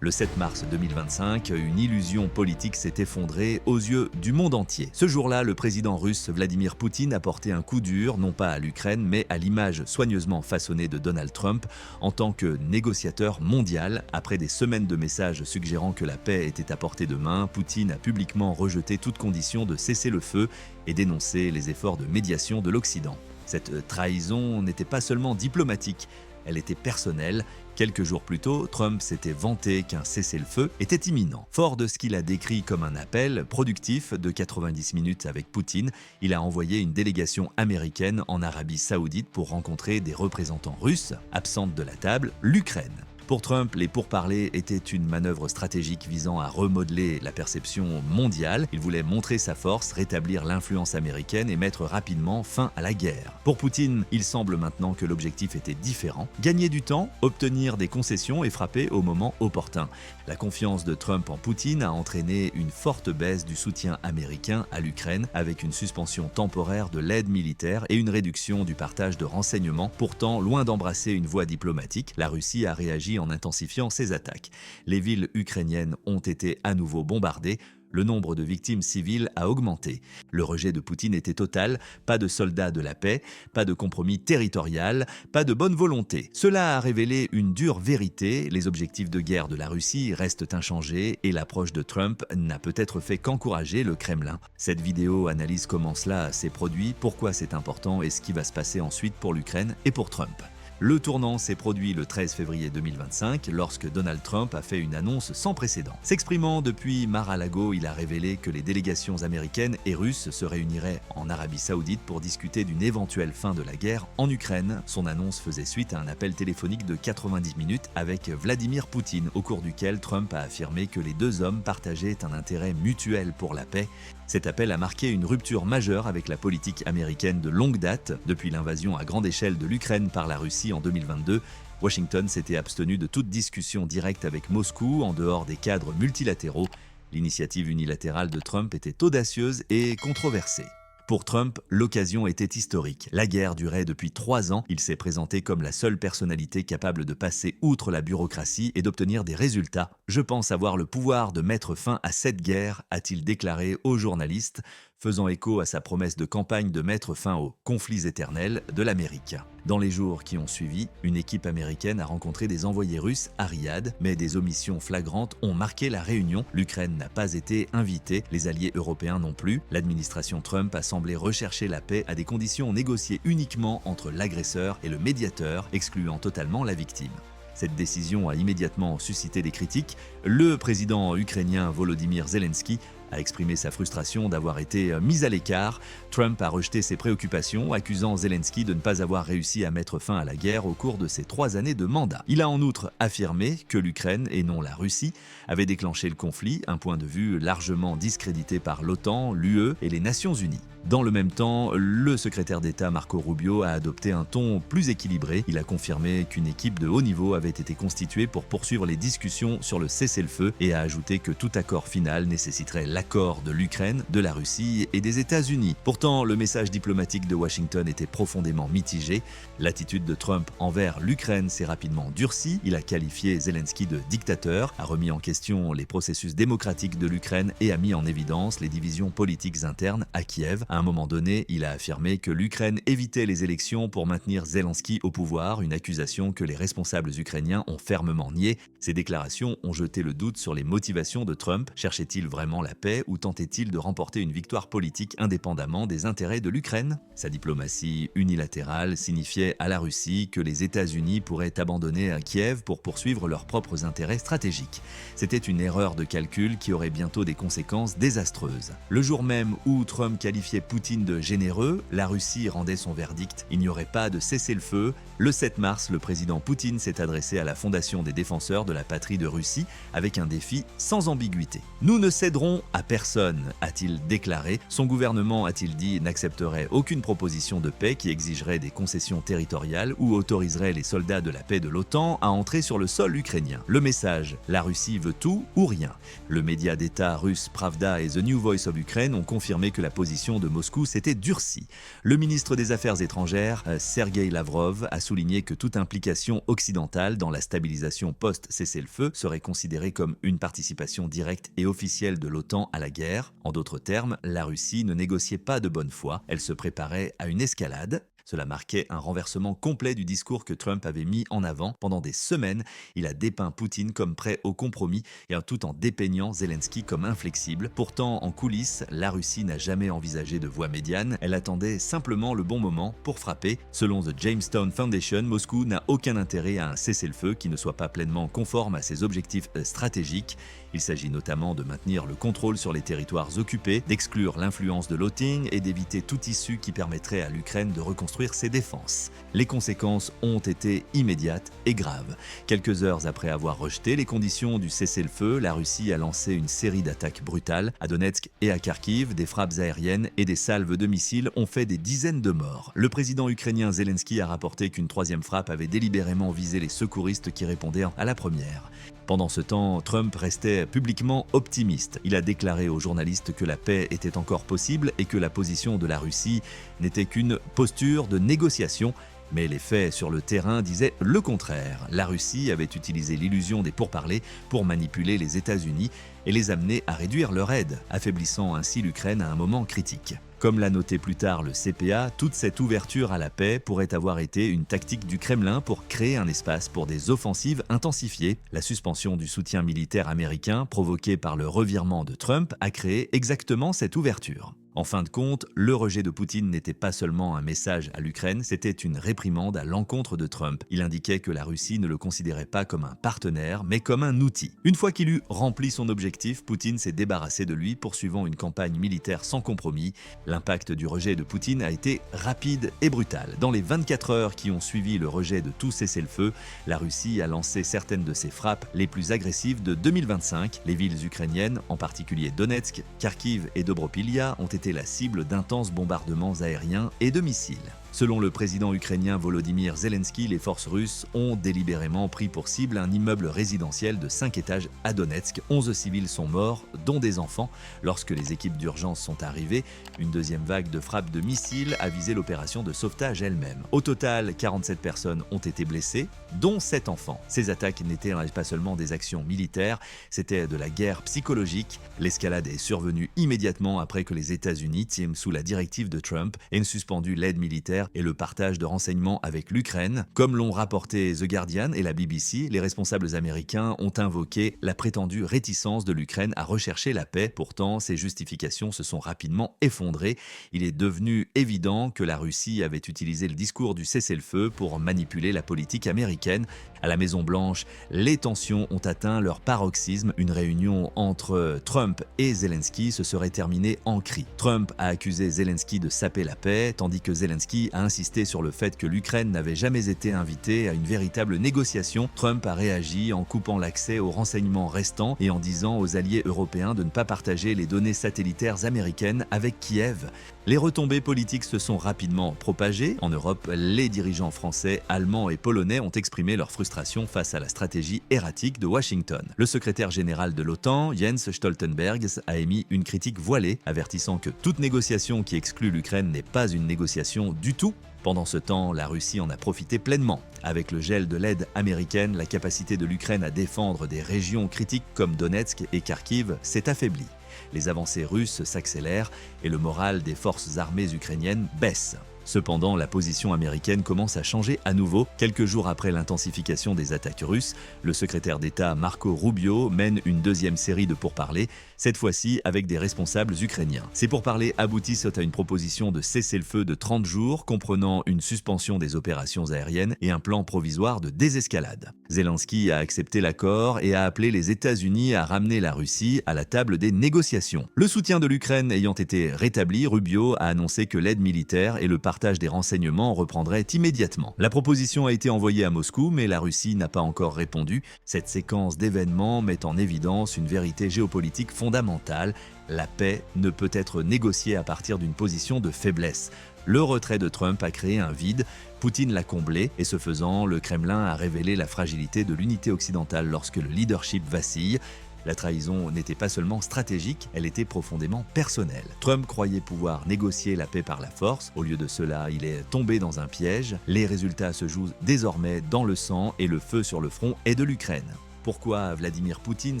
Le 7 mars 2025, une illusion politique s'est effondrée aux yeux du monde entier. Ce jour-là, le président russe Vladimir Poutine a porté un coup dur, non pas à l'Ukraine, mais à l'image soigneusement façonnée de Donald Trump en tant que négociateur mondial. Après des semaines de messages suggérant que la paix était à portée de main, Poutine a publiquement rejeté toute condition de cessez-le-feu et dénoncé les efforts de médiation de l'Occident. Cette trahison n'était pas seulement diplomatique, elle était personnelle. Quelques jours plus tôt, Trump s'était vanté qu'un cessez-le-feu était imminent. Fort de ce qu'il a décrit comme un appel productif de 90 minutes avec Poutine, il a envoyé une délégation américaine en Arabie Saoudite pour rencontrer des représentants russes. Absente de la table, l'Ukraine. Pour Trump, les pourparlers étaient une manœuvre stratégique visant à remodeler la perception mondiale. Il voulait montrer sa force, rétablir l'influence américaine et mettre rapidement fin à la guerre. Pour Poutine, il semble maintenant que l'objectif était différent. Gagner du temps, obtenir des concessions et frapper au moment opportun. La confiance de Trump en Poutine a entraîné une forte baisse du soutien américain à l'Ukraine avec une suspension temporaire de l'aide militaire et une réduction du partage de renseignements. Pourtant, loin d'embrasser une voie diplomatique, la Russie a réagi en intensifiant ses attaques. Les villes ukrainiennes ont été à nouveau bombardées. Le nombre de victimes civiles a augmenté. Le rejet de Poutine était total, pas de soldats de la paix, pas de compromis territorial, pas de bonne volonté. Cela a révélé une dure vérité, les objectifs de guerre de la Russie restent inchangés et l'approche de Trump n'a peut-être fait qu'encourager le Kremlin. Cette vidéo analyse comment cela s'est produit, pourquoi c'est important et ce qui va se passer ensuite pour l'Ukraine et pour Trump. Le tournant s'est produit le 13 février 2025 lorsque Donald Trump a fait une annonce sans précédent. S'exprimant depuis Mar-a-Lago, il a révélé que les délégations américaines et russes se réuniraient en Arabie Saoudite pour discuter d'une éventuelle fin de la guerre en Ukraine. Son annonce faisait suite à un appel téléphonique de 90 minutes avec Vladimir Poutine, au cours duquel Trump a affirmé que les deux hommes partageaient un intérêt mutuel pour la paix. Cet appel a marqué une rupture majeure avec la politique américaine de longue date. Depuis l'invasion à grande échelle de l'Ukraine par la Russie en 2022, Washington s'était abstenu de toute discussion directe avec Moscou en dehors des cadres multilatéraux. L'initiative unilatérale de Trump était audacieuse et controversée. Pour Trump, l'occasion était historique. La guerre durait depuis 3 ans. Il s'est présenté comme la seule personnalité capable de passer outre la bureaucratie et d'obtenir des résultats. « Je pense avoir le pouvoir de mettre fin à cette guerre », a-t-il déclaré aux journalistes, faisant écho à sa promesse de campagne de mettre fin aux conflits éternels de l'Amérique. Dans les jours qui ont suivi, une équipe américaine a rencontré des envoyés russes à Riyad, mais des omissions flagrantes ont marqué la réunion. L'Ukraine n'a pas été invitée, les alliés européens non plus. L'administration Trump a semblé rechercher la paix à des conditions négociées uniquement entre l'agresseur et le médiateur, excluant totalement la victime. Cette décision a immédiatement suscité des critiques. Le président ukrainien Volodymyr Zelensky a exprimé sa frustration d'avoir été mis à l'écart. Trump a rejeté ses préoccupations, accusant Zelensky de ne pas avoir réussi à mettre fin à la guerre au cours de ses 3 années de mandat. Il a en outre affirmé que l'Ukraine, et non la Russie, avait déclenché le conflit, un point de vue largement discrédité par l'OTAN, l'UE et les Nations Unies. Dans le même temps, le secrétaire d'État Marco Rubio a adopté un ton plus équilibré. Il a confirmé qu'une équipe de haut niveau avait été constituée pour poursuivre les discussions sur le cessez-le-feu et a ajouté que tout accord final nécessiterait l'accord de l'Ukraine, de la Russie et des États-Unis. Pourtant, le message diplomatique de Washington était profondément mitigé. L'attitude de Trump envers l'Ukraine s'est rapidement durcie. Il a qualifié Zelensky de dictateur, a remis en question les processus démocratiques de l'Ukraine et a mis en évidence les divisions politiques internes à Kiev. À un moment donné, il a affirmé que l'Ukraine évitait les élections pour maintenir Zelensky au pouvoir, une accusation que les responsables ukrainiens ont fermement niée. Ces déclarations ont jeté le doute sur les motivations de Trump. Cherchait-il vraiment la paix ou tentait-il de remporter une victoire politique indépendamment des intérêts de l'Ukraine ? Sa diplomatie unilatérale signifiait à la Russie que les États-Unis pourraient abandonner Kiev pour poursuivre leurs propres intérêts stratégiques. C'était une erreur de calcul qui aurait bientôt des conséquences désastreuses. Le jour même où Trump qualifiait Poutine de généreux, la Russie rendait son verdict. Il n'y aurait pas de cessez-le-feu. Le 7 mars, le président Poutine s'est adressé à la Fondation des défenseurs de la patrie de Russie avec un défi sans ambiguïté. Nous ne céderons à personne, a-t-il déclaré. Son gouvernement, a-t-il dit, n'accepterait aucune proposition de paix qui exigerait des concessions territoriales ou autoriserait les soldats de la paix de l'OTAN à entrer sur le sol ukrainien. Le message, la Russie veut tout ou rien. Le média d'État russe Pravda et The New Voice of Ukraine ont confirmé que la position de Moscou s'était durcie. Le ministre des Affaires étrangères, Sergei Lavrov, a souligné que toute implication occidentale dans la stabilisation post-cessez-le-feu serait considérée comme une participation directe et officielle de l'OTAN à la guerre. En d'autres termes, la Russie ne négociait pas de bonne foi, elle se préparait à une escalade. Cela marquait un renversement complet du discours que Trump avait mis en avant. Pendant des semaines, il a dépeint Poutine comme prêt au compromis et tout en dépeignant Zelensky comme inflexible. Pourtant, en coulisses, la Russie n'a jamais envisagé de voie médiane. Elle attendait simplement le bon moment pour frapper. Selon The Jamestown Foundation, Moscou n'a aucun intérêt à un cessez-le-feu qui ne soit pas pleinement conforme à ses objectifs stratégiques. Il s'agit notamment de maintenir le contrôle sur les territoires occupés, d'exclure l'influence de l'OTAN et d'éviter toute issue qui permettrait à l'Ukraine de reconstruire ses défenses. Les conséquences ont été immédiates et graves. Quelques heures après avoir rejeté les conditions du cessez-le-feu, la Russie a lancé une série d'attaques brutales. À Donetsk et à Kharkiv, des frappes aériennes et des salves de missiles ont fait des dizaines de morts. Le président ukrainien Zelensky a rapporté qu'une troisième frappe avait délibérément visé les secouristes qui répondaient à la première. Pendant ce temps, Trump restait publiquement optimiste. Il a déclaré aux journalistes que la paix était encore possible et que la position de la Russie n'était qu'une posture de négociation. Mais les faits sur le terrain disaient le contraire. La Russie avait utilisé l'illusion des pourparlers pour manipuler les États-Unis et les amener à réduire leur aide, affaiblissant ainsi l'Ukraine à un moment critique. Comme l'a noté plus tard le CPA, toute cette ouverture à la paix pourrait avoir été une tactique du Kremlin pour créer un espace pour des offensives intensifiées. La suspension du soutien militaire américain, provoquée par le revirement de Trump, a créé exactement cette ouverture. En fin de compte, le rejet de Poutine n'était pas seulement un message à l'Ukraine, c'était une réprimande à l'encontre de Trump. Il indiquait que la Russie ne le considérait pas comme un partenaire, mais comme un outil. Une fois qu'il eut rempli son objectif, Poutine s'est débarrassé de lui, poursuivant une campagne militaire sans compromis. L'impact du rejet de Poutine a été rapide et brutal. Dans les 24 heures qui ont suivi le rejet de tout cessez-le-feu, la Russie a lancé certaines de ses frappes les plus agressives de 2025. Les villes ukrainiennes, en particulier Donetsk, Kharkiv et Dobropilya, ont été la cible d'intenses bombardements aériens et de missiles. Selon le président ukrainien Volodymyr Zelensky, les forces russes ont délibérément pris pour cible un immeuble résidentiel de 5 étages à Donetsk. 11 civils sont morts, dont des enfants. Lorsque les équipes d'urgence sont arrivées, une deuxième vague de frappes de missiles a visé l'opération de sauvetage elle-même. Au total, 47 personnes ont été blessées, dont 7 enfants. Ces attaques n'étaient pas seulement des actions militaires, c'était de la guerre psychologique. L'escalade est survenue immédiatement après que les États-Unis, sous la directive de Trump, aient suspendu l'aide militaire et le partage de renseignements avec l'Ukraine. Comme l'ont rapporté The Guardian et la BBC, les responsables américains ont invoqué la prétendue réticence de l'Ukraine à rechercher la paix. Pourtant, ces justifications se sont rapidement effondrées. Il est devenu évident que la Russie avait utilisé le discours du cessez-le-feu pour manipuler la politique américaine. À la Maison-Blanche, les tensions ont atteint leur paroxysme. Une réunion entre Trump et Zelensky se serait terminée en cris. Trump a accusé Zelensky de saper la paix, tandis que Zelensky a insisté sur le fait que l'Ukraine n'avait jamais été invitée à une véritable négociation. Trump a réagi en coupant l'accès aux renseignements restants et en disant aux alliés européens de ne pas partager les données satellitaires américaines avec Kiev. Les retombées politiques se sont rapidement propagées. En Europe, les dirigeants français, allemands et polonais ont exprimé leur frustration face à la stratégie erratique de Washington. Le secrétaire général de l'OTAN, Jens Stoltenberg, a émis une critique voilée, avertissant que toute négociation qui exclut l'Ukraine n'est pas une négociation du tout. Pendant ce temps, la Russie en a profité pleinement. Avec le gel de l'aide américaine, la capacité de l'Ukraine à défendre des régions critiques comme Donetsk et Kharkiv s'est affaiblie. Les avancées russes s'accélèrent et le moral des forces armées ukrainiennes baisse. Cependant, la position américaine commence à changer à nouveau. Quelques jours après l'intensification des attaques russes, le secrétaire d'État Marco Rubio mène une deuxième série de pourparlers, cette fois-ci avec des responsables ukrainiens. Ces pourparlers aboutissent à une proposition de cessez-le-feu de 30 jours, comprenant une suspension des opérations aériennes et un plan provisoire de désescalade. Zelensky a accepté l'accord et a appelé les États-Unis à ramener la Russie à la table des négociations. Le soutien de l'Ukraine ayant été rétabli, Rubio a annoncé que l'aide militaire et le partage partage des renseignements reprendrait immédiatement. La proposition a été envoyée à Moscou, mais la Russie n'a pas encore répondu. Cette séquence d'événements met en évidence une vérité géopolitique fondamentale. La paix ne peut être négociée à partir d'une position de faiblesse. Le retrait de Trump a créé un vide, Poutine l'a comblé, et ce faisant, le Kremlin a révélé la fragilité de l'unité occidentale lorsque le leadership vacille. La trahison n'était pas seulement stratégique, elle était profondément personnelle. Trump croyait pouvoir négocier la paix par la force, au lieu de cela, il est tombé dans un piège. Les résultats se jouent désormais dans le sang et le feu sur le front est de l'Ukraine. Pourquoi Vladimir Poutine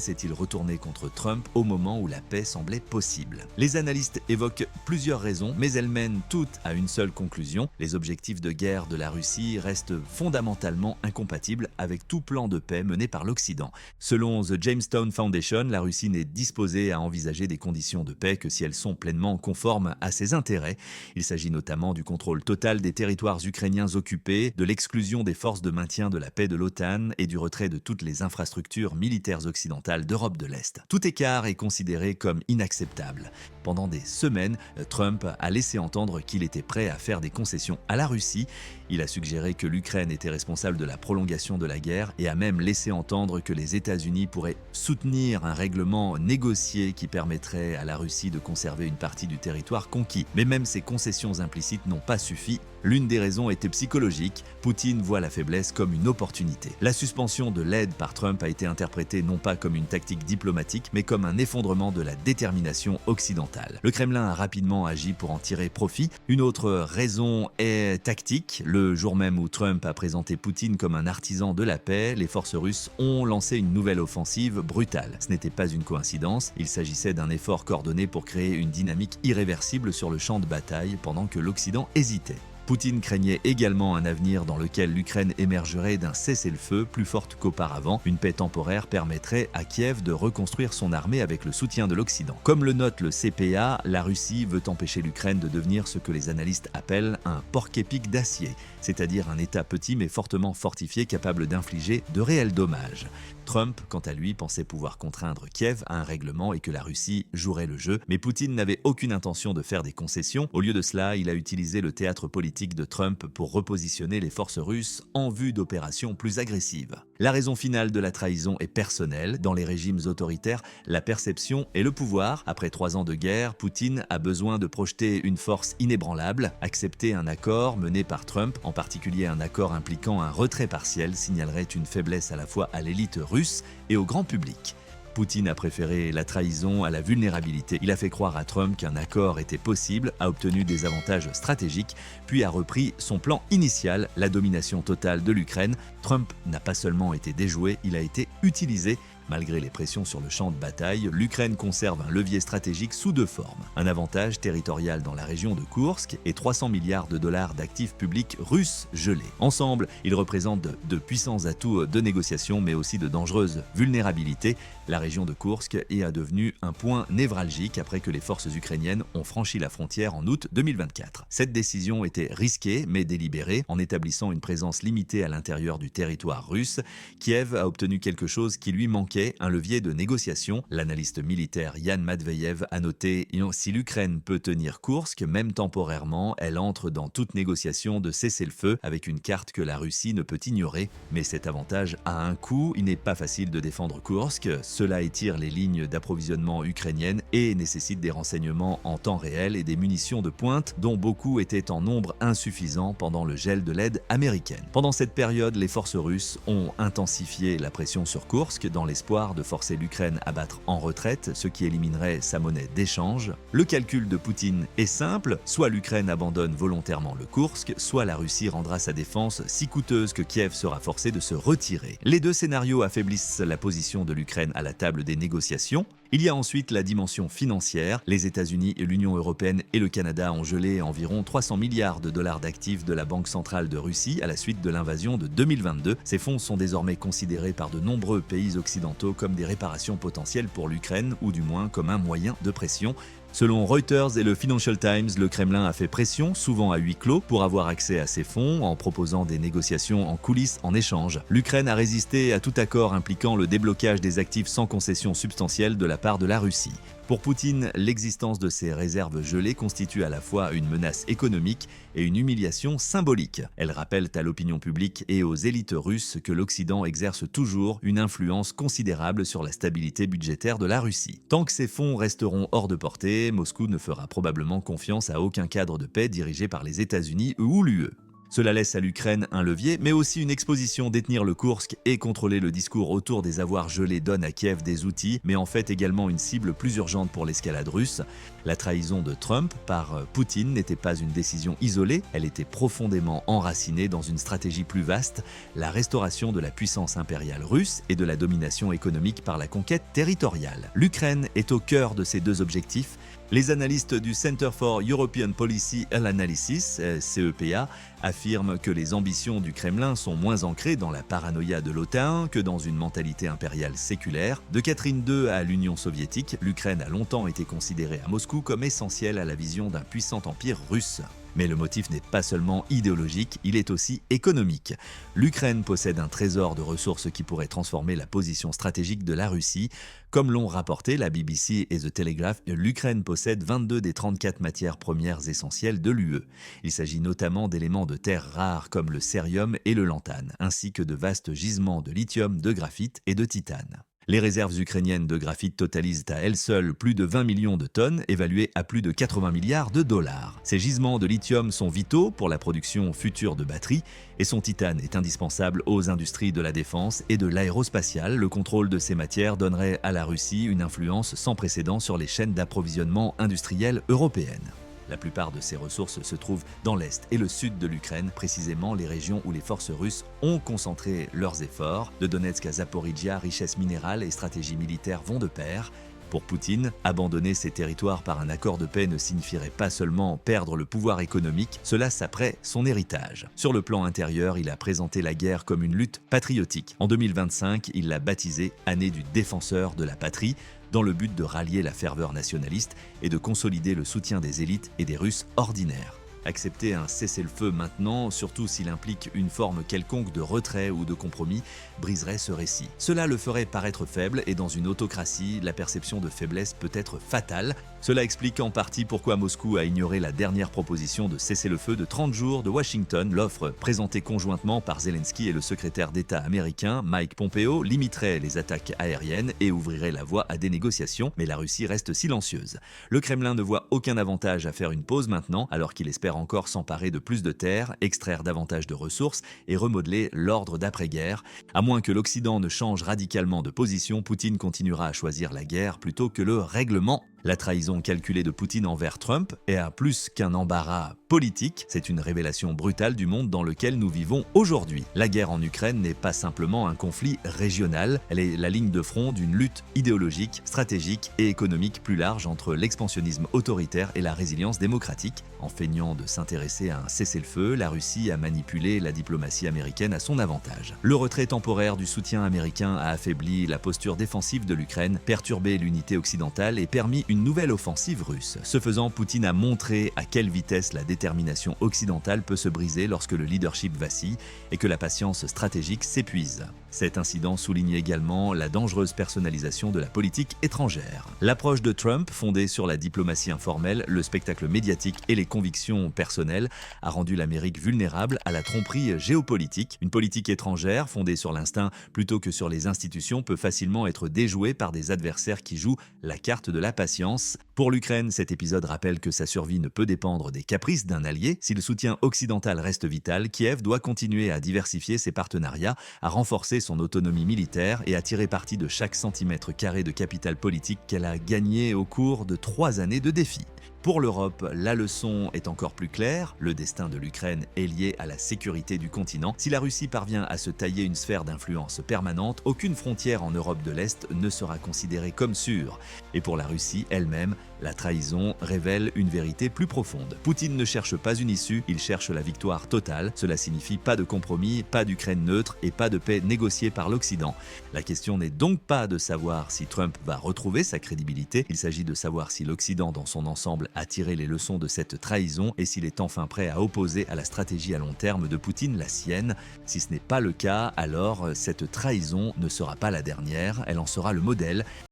s'est-il retourné contre Trump au moment où la paix semblait possible? Les analystes évoquent plusieurs raisons, mais elles mènent toutes à une seule conclusion. Les objectifs de guerre de la Russie restent fondamentalement incompatibles avec tout plan de paix mené par l'Occident. Selon The Jamestown Foundation, la Russie n'est disposée à envisager des conditions de paix que si elles sont pleinement conformes à ses intérêts. Il s'agit notamment du contrôle total des territoires ukrainiens occupés, de l'exclusion des forces de maintien de la paix de l'OTAN et du retrait de toutes les infrastructures militaires occidentales d'Europe de l'Est. Tout écart est considéré comme inacceptable. Pendant des semaines, Trump a laissé entendre qu'il était prêt à faire des concessions à la Russie. Il a suggéré que l'Ukraine était responsable de la prolongation de la guerre et a même laissé entendre que les États-Unis pourraient soutenir un règlement négocié qui permettrait à la Russie de conserver une partie du territoire conquis. Mais même ces concessions implicites n'ont pas suffi. L'une des raisons était psychologique. Poutine voit la faiblesse comme une opportunité. La suspension de l'aide par Trump a été interprétée non pas comme une tactique diplomatique, mais comme un effondrement de la détermination occidentale. Le Kremlin a rapidement agi pour en tirer profit. Une autre raison est tactique. Le jour même où Trump a présenté Poutine comme un artisan de la paix, les forces russes ont lancé une nouvelle offensive brutale. Ce n'était pas une coïncidence, il s'agissait d'un effort coordonné pour créer une dynamique irréversible sur le champ de bataille pendant que l'Occident hésitait. Poutine craignait également un avenir dans lequel l'Ukraine émergerait d'un cessez-le-feu plus forte qu'auparavant. Une paix temporaire permettrait à Kiev de reconstruire son armée avec le soutien de l'Occident. Comme le note le CPA, la Russie veut empêcher l'Ukraine de devenir ce que les analystes appellent un porc-épic d'acier, c'est-à-dire un État petit mais fortement fortifié capable d'infliger de réels dommages. Trump, quant à lui, pensait pouvoir contraindre Kiev à un règlement et que la Russie jouerait le jeu, mais Poutine n'avait aucune intention de faire des concessions. Au lieu de cela, il a utilisé le théâtre politique de Trump pour repositionner les forces russes en vue d'opérations plus agressives. La raison finale de la trahison est personnelle. Dans les régimes autoritaires, la perception est le pouvoir. Après 3 ans de guerre, Poutine a besoin de projeter une force inébranlable. Accepter un accord mené par Trump, en particulier un accord impliquant un retrait partiel, signalerait une faiblesse à la fois à l'élite russe et au grand public. Poutine a préféré la trahison à la vulnérabilité. Il a fait croire à Trump qu'un accord était possible, a obtenu des avantages stratégiques, puis a repris son plan initial, la domination totale de l'Ukraine. Trump n'a pas seulement été déjoué, il a été utilisé. Malgré les pressions sur le champ de bataille, l'Ukraine conserve un levier stratégique sous 2 formes. Un avantage territorial dans la région de Koursk et 300 milliards de dollars d'actifs publics russes gelés. Ensemble, ils représentent de puissants atouts de négociation mais aussi de dangereuses vulnérabilités. La région de Koursk est devenue un point névralgique après que les forces ukrainiennes ont franchi la frontière en août 2024. Cette décision était risquée mais délibérée. En établissant une présence limitée à l'intérieur du territoire russe, Kiev a obtenu quelque chose qui lui manquait, un levier de négociation. L'analyste militaire Yann Matveyev a noté « Si l'Ukraine peut tenir Koursk, même temporairement, elle entre dans toute négociation de cessez-le-feu avec une carte que la Russie ne peut ignorer. Mais cet avantage a un coût, il n'est pas facile de défendre Koursk, cela étire les lignes d'approvisionnement ukrainiennes et nécessite des renseignements en temps réel et des munitions de pointe dont beaucoup étaient en nombre insuffisant pendant le gel de l'aide américaine. Pendant cette période, les forces russes ont intensifié la pression sur Koursk dans l'espoir de forcer l'Ukraine à battre en retraite, ce qui éliminerait sa monnaie d'échange. Le calcul de Poutine est simple, soit l'Ukraine abandonne volontairement le Koursk, soit la Russie rendra sa défense si coûteuse que Kiev sera forcé de se retirer. Les 2 scénarios affaiblissent la position de l'Ukraine à la table des négociations. Il y a ensuite la dimension financière. Les États-Unis, l'Union européenne et le Canada ont gelé environ 300 milliards de dollars d'actifs de la Banque centrale de Russie à la suite de l'invasion de 2022. Ces fonds sont désormais considérés par de nombreux pays occidentaux comme des réparations potentielles pour l'Ukraine ou du moins comme un moyen de pression. Selon Reuters et le Financial Times, le Kremlin a fait pression, souvent à huis clos, pour avoir accès à ces fonds en proposant des négociations en coulisses en échange. L'Ukraine a résisté à tout accord impliquant le déblocage des actifs sans concession substantielle de la part de la Russie. Pour Poutine, l'existence de ces réserves gelées constitue à la fois une menace économique et une humiliation symbolique. Elles rappellent à l'opinion publique et aux élites russes que l'Occident exerce toujours une influence considérable sur la stabilité budgétaire de la Russie. Tant que ces fonds resteront hors de portée, Moscou ne fera probablement confiance à aucun cadre de paix dirigé par les États-Unis ou l'UE. Cela laisse à l'Ukraine un levier, mais aussi une exposition. Détenir le Koursk et contrôler le discours autour des avoirs gelés donne à Kiev des outils, mais en fait également une cible plus urgente pour l'escalade russe. La trahison de Trump par Poutine n'était pas une décision isolée, elle était profondément enracinée dans une stratégie plus vaste, la restauration de la puissance impériale russe et de la domination économique par la conquête territoriale. L'Ukraine est au cœur de ces deux objectifs. Les analystes du Center for European Policy and Analysis, CEPA, affirment que les ambitions du Kremlin sont moins ancrées dans la paranoïa de l'OTAN que dans une mentalité impériale séculaire. De Catherine II à l'Union soviétique, l'Ukraine a longtemps été considérée à Moscou comme essentielle à la vision d'un puissant empire russe. Mais le motif n'est pas seulement idéologique, il est aussi économique. L'Ukraine possède un trésor de ressources qui pourrait transformer la position stratégique de la Russie. Comme l'ont rapporté la BBC et The Telegraph, l'Ukraine possède 22 des 34 matières premières essentielles de l'UE. Il s'agit notamment d'éléments de terres rares comme le cérium et le lantane, ainsi que de vastes gisements de lithium, de graphite et de titane. Les réserves ukrainiennes de graphite totalisent à elles seules plus de 20 millions de tonnes, évaluées à plus de 80 milliards de dollars. Ces gisements de lithium sont vitaux pour la production future de batteries, et son titane est indispensable aux industries de la défense et de l'aérospatiale. Le contrôle de ces matières donnerait à la Russie une influence sans précédent sur les chaînes d'approvisionnement industrielles européennes. La plupart de ces ressources se trouvent dans l'est et le sud de l'Ukraine, précisément les régions où les forces russes ont concentré leurs efforts. De Donetsk à Zaporijia, richesse minérale et stratégie militaire vont de pair. Pour Poutine, abandonner ces territoires par un accord de paix ne signifierait pas seulement perdre le pouvoir économique, cela saperait son héritage. Sur le plan intérieur, il a présenté la guerre comme une lutte patriotique. En 2025, il l'a baptisée « Année du défenseur de la patrie », dans le but de rallier la ferveur nationaliste et de consolider le soutien des élites et des Russes ordinaires. Accepter un cessez-le-feu maintenant, surtout s'il implique une forme quelconque de retrait ou de compromis, briserait ce récit. Cela le ferait paraître faible et dans une autocratie, la perception de faiblesse peut être fatale. Cela explique en partie pourquoi Moscou a ignoré la dernière proposition de cessez-le-feu de 30 jours de Washington. L'offre, présentée conjointement par Zelensky et le secrétaire d'État américain Mike Pompeo, limiterait les attaques aériennes et ouvrirait la voie à des négociations, mais la Russie reste silencieuse. Le Kremlin ne voit aucun avantage à faire une pause maintenant, alors qu'il espère encore s'emparer de plus de terres, extraire davantage de ressources et remodeler l'ordre d'après-guerre. À moins que l'Occident ne change radicalement de position, Poutine continuera à choisir la guerre plutôt que le règlement. La trahison calculée de Poutine envers Trump est à plus qu'un embarras politique, c'est une révélation brutale du monde dans lequel nous vivons aujourd'hui. La guerre en Ukraine n'est pas simplement un conflit régional, elle est la ligne de front d'une lutte idéologique, stratégique et économique plus large entre l'expansionnisme autoritaire et la résilience démocratique. En feignant de s'intéresser à un cessez-le-feu, la Russie a manipulé la diplomatie américaine à son avantage. Le retrait temporaire du soutien américain a affaibli la posture défensive de l'Ukraine, perturbé l'unité occidentale et permis une nouvelle offensive russe. Ce faisant, Poutine a montré à quelle vitesse la détermination occidentale peut se briser lorsque le leadership vacille et que la patience stratégique s'épuise. Cet incident souligne également la dangereuse personnalisation de la politique étrangère. L'approche de Trump, fondée sur la diplomatie informelle, le spectacle médiatique et les convictions personnelles, a rendu l'Amérique vulnérable à la tromperie géopolitique. Une politique étrangère, fondée sur l'instinct plutôt que sur les institutions, peut facilement être déjouée par des adversaires qui jouent la carte de la patience. Pour l'Ukraine, cet épisode rappelle que sa survie ne peut dépendre des caprices d'un allié. Si le soutien occidental reste vital, Kiev doit continuer à diversifier ses partenariats, à renforcer son autonomie militaire et à tirer parti de chaque centimètre carré de capital politique qu'elle a gagné au cours de 3 années de défis. Pour l'Europe, la leçon est encore plus claire. Le destin de l'Ukraine est lié à la sécurité du continent. Si la Russie parvient à se tailler une sphère d'influence permanente, aucune frontière en Europe de l'Est ne sera considérée comme sûre. Et pour la Russie elle-même, la trahison révèle une vérité plus profonde. Poutine ne cherche pas une issue, il cherche la victoire totale. Cela signifie pas de compromis, pas d'Ukraine neutre et pas de paix négociée par l'Occident. La question n'est donc pas de savoir si Trump va retrouver sa crédibilité, il s'agit de savoir si l'Occident dans son ensemble a tiré les leçons de cette trahison et s'il est enfin prêt à opposer à la stratégie à long terme de Poutine la sienne. Si ce n'est pas le cas, alors cette trahison ne sera pas la dernière, elle en sera le modèle.